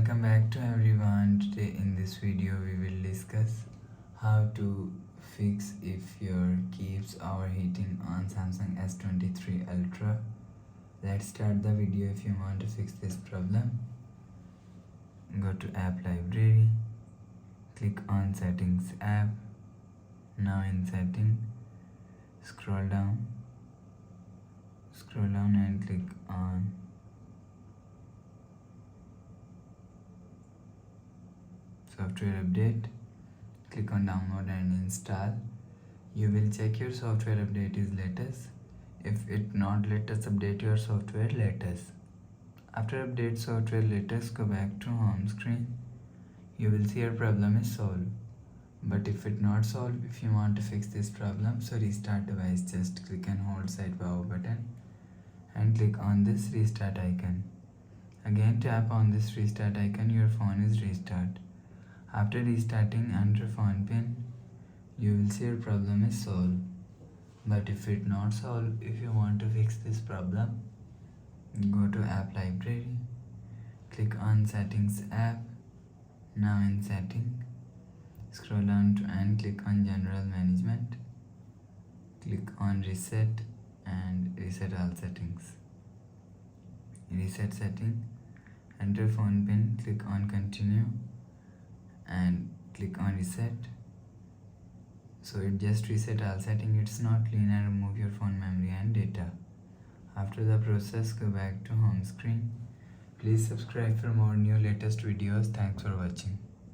Welcome back to everyone. Today in this video we will discuss how to fix if your keeps overheating on Samsung S23 Ultra. Let's start the video. If you want to fix this problem, go to app library, click on settings app. Now in setting, scroll down and click on software update. Click on download and install. You will check your software update is latest. If it not latest, update your software latest. After update software latest, go back to home screen. You will see your problem is solved. But if it not solved, if you want to fix this problem, so restart device, just click and hold side power button and click on this restart icon. Again tap on this restart icon, your phone is restart. After restarting, enter phone pin. You will see your problem is solved. But if it not solved, if you want to fix this problem, go to app library, click on settings app. Now in setting, scroll down to and click on general management. Click on reset and reset all settings. Reset setting, enter phone pin, click on continue and click on reset. So it just reset all setting. It's not clean and remove your phone memory and data. After the process, go back to home screen. Please subscribe for more new latest videos. Thanks for watching.